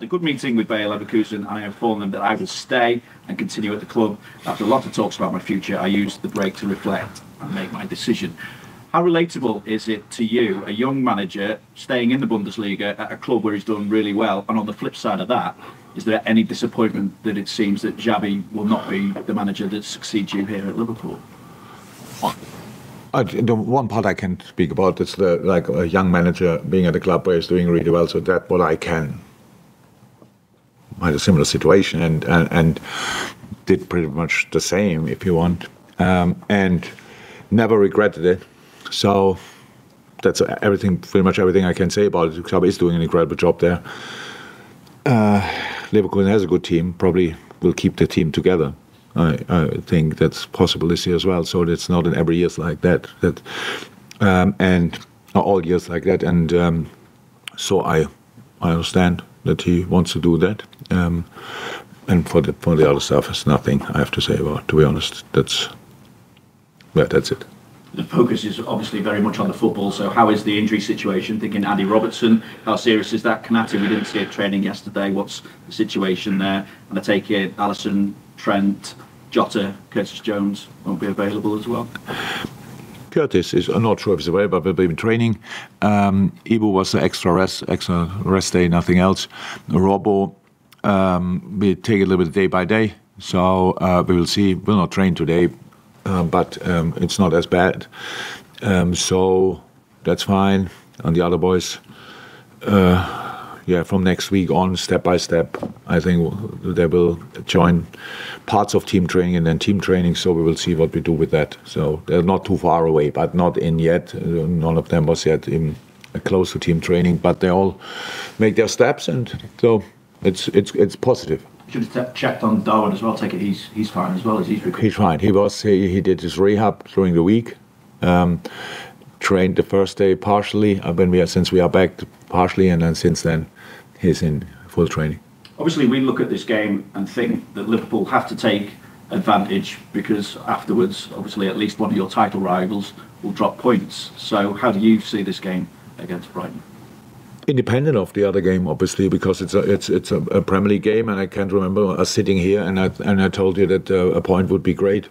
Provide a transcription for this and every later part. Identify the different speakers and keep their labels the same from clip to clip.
Speaker 1: had a good meeting with Bayer Leverkusen and I informed them that I would stay and continue at the club. After a lot of talks about my future, I used the break to reflect and make my decision. How relatable is it to you, a young manager staying in the Bundesliga at a club where he's done really well, and on the flip side of that, is there any disappointment that it seems that Xabi will not be the manager that succeeds you here at Liverpool?
Speaker 2: The one part I can speak about is like a young manager being at a club where he's doing really well, so that's what I can. I had a similar situation and did pretty much the same, if you want, and never regretted it. So that's pretty much everything I can say about it. Xabi is doing an incredible job there. Liverpool has a good team, probably will keep the team together. I think that's possible this year as well. So it's not in every year like that. And all years like that. And so I understand that he wants to do that. And for the other stuff, there's nothing I have to say about. To be honest, that's it.
Speaker 1: The focus is obviously very much on the football, so how is the injury situation? Thinking Andy Robertson, how serious is that? Konate, we didn't see it training yesterday. What's the situation there? And I take it Alisson, Trent, Jota, Curtis Jones won't be available as well?
Speaker 2: Curtis is, I'm not sure if he's available, but we've been training. Ibu was the extra rest day, nothing else. Robbo, we take it a little bit day by day, so we will see. We'll not train today. But it's not as bad, so that's fine. And the other boys, from next week on, step by step, I think they will join parts of team training and then team training, so we will see what we do with that. So they're not too far away, but not in yet. None of them was yet in close to team training, but they all make their steps, and so it's positive.
Speaker 1: Should have checked on Darwin as well. Take it he's fine as well as he's recovered.
Speaker 2: He's fine. He did his rehab during the week. Trained the first day partially. Since we are back partially, and then since then he's in full training.
Speaker 1: Obviously, we look at this game and think that Liverpool have to take advantage because afterwards, obviously, at least one of your title rivals will drop points. So, how do you see this game against Brighton?
Speaker 2: Independent of the other game, obviously, because it's a Premier League game, and I can't remember us sitting here and I told you that a point would be great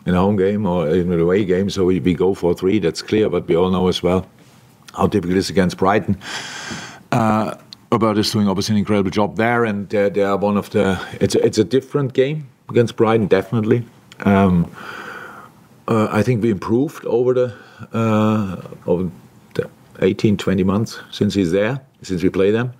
Speaker 2: in a home game or in an away game, so we go for 3. That's clear, but we all know as well how difficult it is against Brighton. Robert is doing obviously an incredible job there, and they are one of the. It's a different game against Brighton, definitely. I think we improved over the 18, 20 months since he's there, since we play them.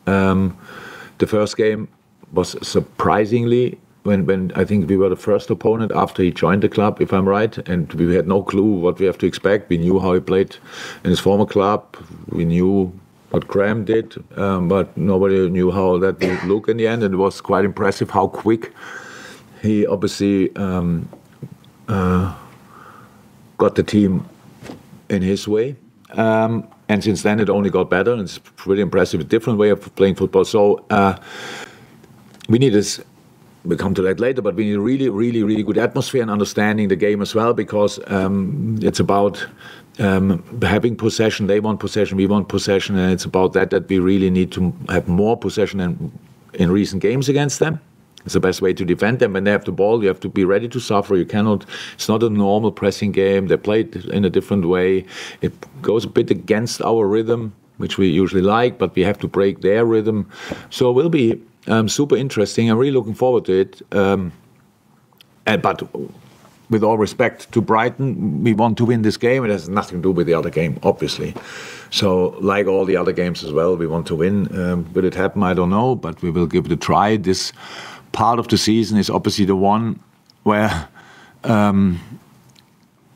Speaker 2: The first game was surprisingly when I think we were the first opponent after he joined the club, if I'm right, and we had no clue what we have to expect. We knew how he played in his former club. We knew what Graham did, but nobody knew how that would look in the end. And it was quite impressive how quick he obviously got the team in his way. And since then it only got better, and it's pretty impressive, a different way of playing football. So we need this, we'll come to that later, but we need a really, really, really good atmosphere and understanding the game as well, because it's about having possession. They want possession, we want possession, and it's about that we really need to have more possession than in recent games against them. It's the best way to defend them. When they have the ball, you have to be ready to suffer. You cannot. It's not a normal pressing game. They play it in a different way. It goes a bit against our rhythm, which we usually like, but we have to break their rhythm. So it will be super interesting. I'm really looking forward to it. But with all respect to Brighton, we want to win this game. It has nothing to do with the other game, obviously. So, like all the other games as well, we want to win. Will it happen? I don't know, but we will give it a try. This part of the season is obviously the one where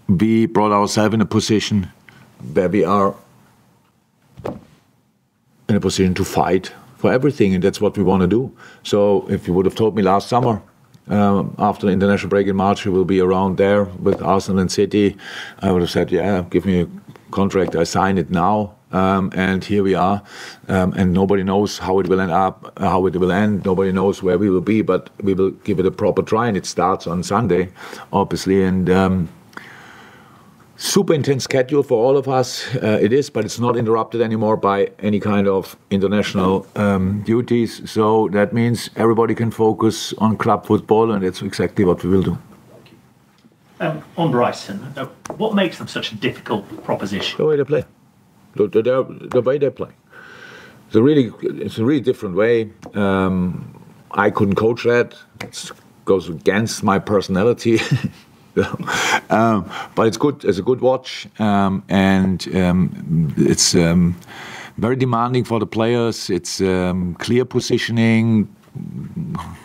Speaker 2: we brought ourselves in a position where we are in a position to fight for everything, and that's what we want to do. So if you would have told me last summer, after the international break in March, we will be around there with Arsenal and City, I would have said, yeah, give me a contract, I sign it now. And here we are, and nobody knows how it will end up, how it will end. Nobody knows where we will be, but we will give it a proper try, and it starts on Sunday, obviously. And super intense schedule for all of us. It is, but it's not interrupted anymore by any kind of international duties. So that means everybody can focus on club football, and that's exactly what we will do.
Speaker 3: On Brighton, what makes them such a difficult proposition?
Speaker 2: The way they play. The way they play. It's a really different way. I couldn't coach that. It goes against my personality. But it's good. It's a good watch, and it's very demanding for the players. It's clear positioning,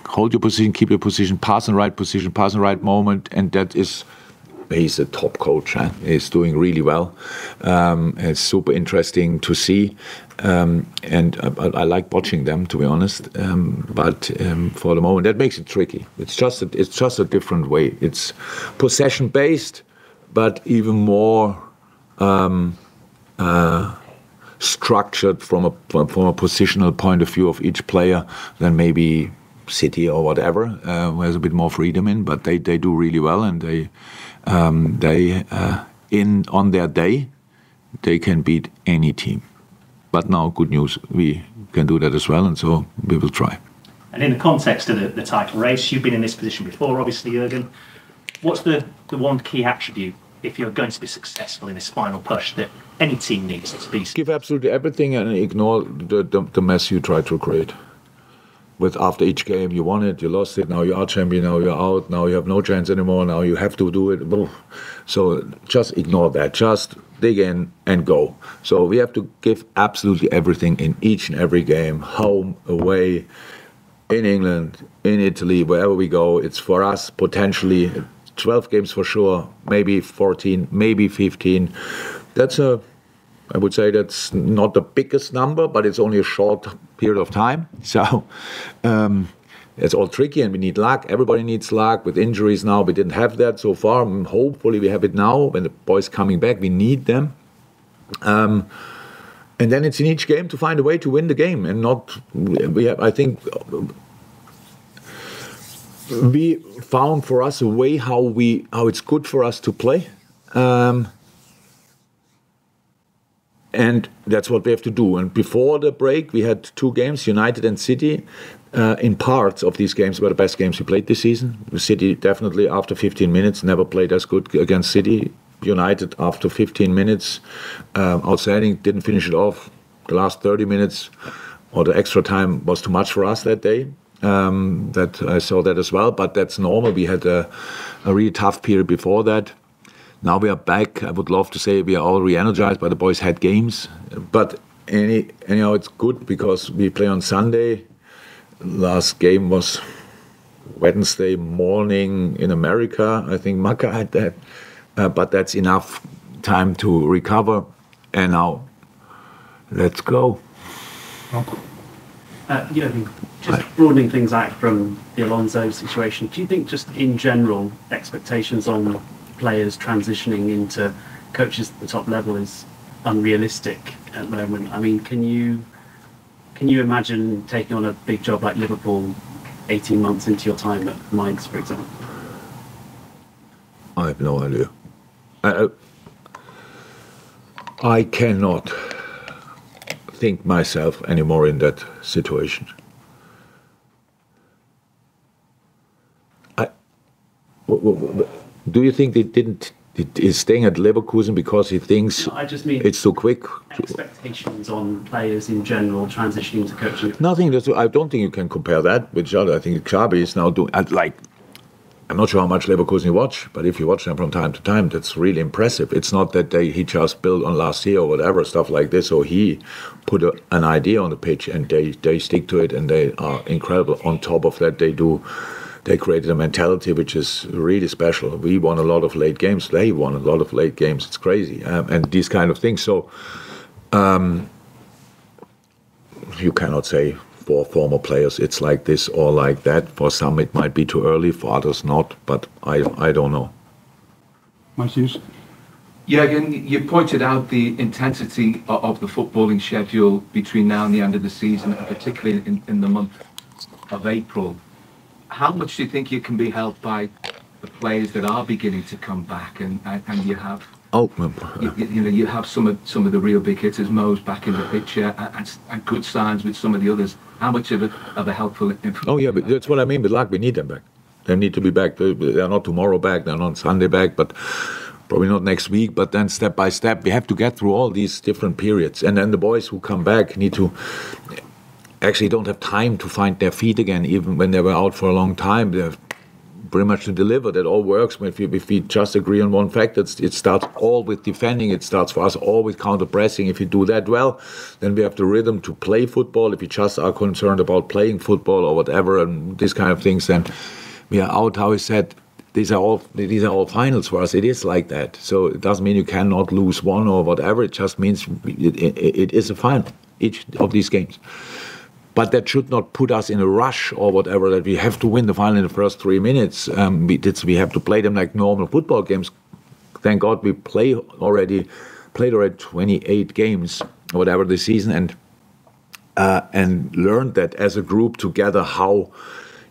Speaker 2: hold your position, keep your position, pass in the right position, pass in the right moment, and that is. He's a top coach. Huh? He's doing really well. It's super interesting to see, and I like watching them, to be honest. But for the moment, that makes it tricky. It's just a different way. It's possession based, but even more structured from a positional point of view of each player than maybe City or whatever, who has a bit more freedom in. But they do really well, and they on their day, they can beat any team. But now, good news, we can do that as well, and so we will try.
Speaker 3: And in the context of the title race, you've been in this position before, obviously, Jurgen. What's the one key attribute, if you're going to be successful in this final push, that any team needs to be?
Speaker 2: Give absolutely everything and ignore the mess you try to create. With after each game, you won it, you lost it, now you are champion, now you're out, now you have no chance anymore, now you have to do it. So just ignore that, just dig in and go. So we have to give absolutely everything in each and every game, home, away, in England, in Italy, wherever we go. It's for us potentially 12 games for sure, maybe 14, maybe 15. I would say that's not the biggest number, but it's only a short period of time. So it's all tricky, and we need luck. Everybody needs luck. With injuries now, we didn't have that so far. Hopefully we have it now. When the boys coming back, we need them. And then it's in each game to find a way to win the game, and not. I think we found for us a way how it's good for us to play. And that's what we have to do. And before the break, we had 2 games, United and City. In parts of these games were the best games we played this season. City definitely, after 15 minutes, never played as good against City. United, after 15 minutes, outstanding, didn't finish it off. The last 30 minutes or the extra time was too much for us that day. That I saw that as well, but that's normal. We had a really tough period before that. Now we are back. I would love to say we are all re-energized, but the boys had games. But anyhow, it's good because we play on Sunday. Last game was Wednesday morning in America. I think Maka had that. But that's enough time to recover. And now, let's go.
Speaker 4: Jurgen, just broadening things out from the Alonso situation, do you think just in general expectations on players transitioning into coaches at the top level is unrealistic at the moment? I mean, can you imagine taking on a big job like Liverpool 18 months into your time at Mainz, for example?
Speaker 2: I have no idea. I cannot think myself anymore in that situation. Do you think he's staying at Leverkusen because he thinks
Speaker 4: I just mean
Speaker 2: it's too quick?
Speaker 4: Expectations on players in general transitioning to coaching.
Speaker 2: Nothing. I don't think you can compare that with Jota. I think Xabi is now doing I'm not sure how much Leverkusen you watch, but if you watch them from time to time, that's really impressive. It's not that he just built on last year or whatever, stuff like this. So he put an idea on the pitch and they stick to it, and they are incredible. On top of that, they created a mentality which is really special. We won a lot of late games. They won a lot of late games. It's crazy. And these kind of things. So you cannot say for former players it's like this or like that. For some it might be too early, for others not, but I don't know.
Speaker 5: Matthews?
Speaker 1: Jurgen, you pointed out the intensity of the footballing schedule between now and the end of the season, and particularly in the month of April. How much do you think you can be helped by the players that are beginning to come back and you have
Speaker 2: Oh,
Speaker 1: you have some of the real big hitters, Mo's back in the picture, and good signs with some of the others. How much of a helpful influence?
Speaker 2: Oh yeah, but that's what I mean with luck. We need them back. They need to be back. They're not tomorrow back. They're not Sunday back, but probably not next week. But then step by step, we have to get through all these different periods. And then the boys who come back need to actually don't have time to find their feet again, even when they were out for a long time. They have pretty much to deliver. That all works if we just agree on one fact. It starts all with defending. It starts for us all with counter-pressing. If you do that well, then we have the rhythm to play football. If we just are concerned about playing football or whatever and these kind of things, then we are out. How I said, these are all finals for us. It is like that. So it doesn't mean you cannot lose one or whatever. It just means it is a final, each of these games. But that should not put us in a rush or whatever, that we have to win the final in the first 3 minutes. We have to play them like normal football games. Thank God we played already 28 games or whatever this season, and learned that as a group together how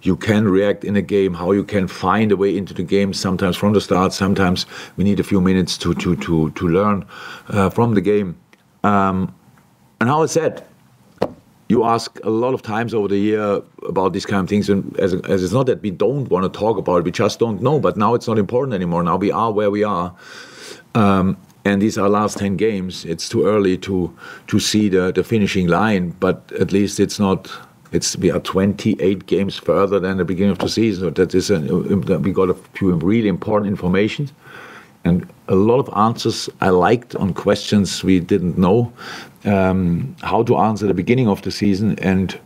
Speaker 2: you can react in a game, how you can find a way into the game, sometimes from the start, sometimes we need a few minutes to learn from the game. And how I said, you ask a lot of times over the year about these kind of things, and as it's not that we don't want to talk about it, we just don't know. But now it's not important anymore. Now we are where we are, and these are last 10 games. It's too early to see the finishing line, but at least it's not. We are 28 games further than the beginning of the season. So that is we got a few really important information. And a lot of answers I liked on questions we didn't know how to answer at the beginning of the season. And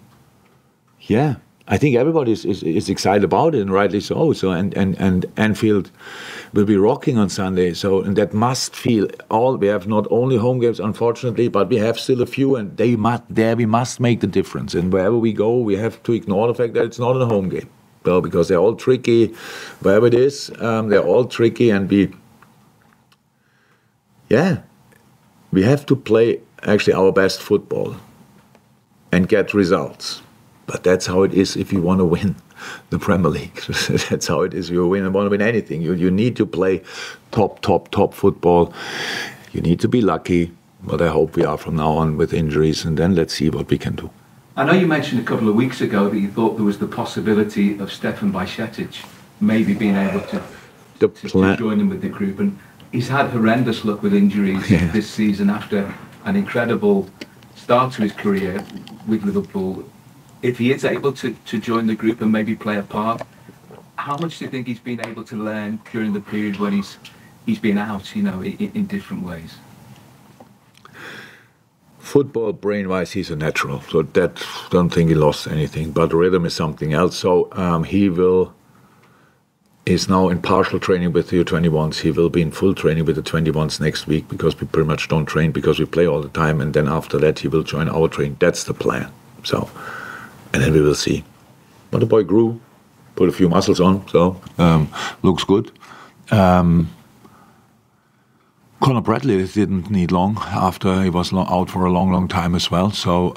Speaker 2: yeah, I think everybody is excited about it, and rightly so. So and Anfield will be rocking on Sunday. So and that must feel all. We have not only home games, unfortunately, but we have still a few, and we must make the difference. And wherever we go, we have to ignore the fact that it's not a home game. Well, because they're all tricky, wherever it is, they're all tricky, and we have to play actually our best football and get results. But that's how it is if you want to win the Premier League. That's how it is if you want to win anything. You need to play top football. You need to be lucky, but I hope we are from now on with injuries, and then let's see what we can do.
Speaker 1: I know you mentioned a couple of weeks ago that you thought there was the possibility of Stefan Bajcetic maybe being able to join him with the group, and he's had horrendous luck with injuries this season after an incredible start to his career with Liverpool. If he is able to join the group and maybe play a part, how much do you think he's been able to learn during the period when he's been out, in different ways?
Speaker 2: Football brain-wise, he's a natural, so that don't think he lost anything. But rhythm is something else. So he's now in partial training with the U21s. He will be in full training with the 21s next week, because we pretty much don't train because we play all the time. And then after that, he will join our training. That's the plan. So, and then we will see. But the boy grew, put a few muscles on, so looks good. Conor Bradley didn't need long after he was out for a long time as well. So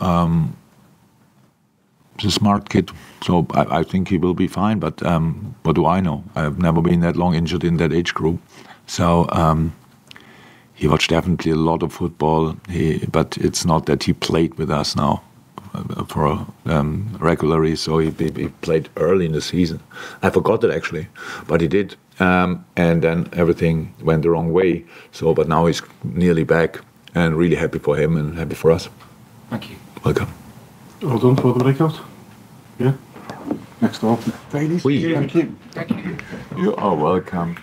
Speaker 2: he's a smart kid. So I think he will be fine. But what do I know? I've never been that long injured in that age group. So he watched definitely a lot of football. But it's not that he played with us now for regularly. So he played early in the season. I forgot it actually, but he did. And then everything went the wrong way. So, but now he's nearly back, and really happy for him and happy for us.
Speaker 1: Thank you.
Speaker 2: Welcome.
Speaker 5: Well done for the breakout. Yeah. Next up.
Speaker 2: Thank you. You are welcome.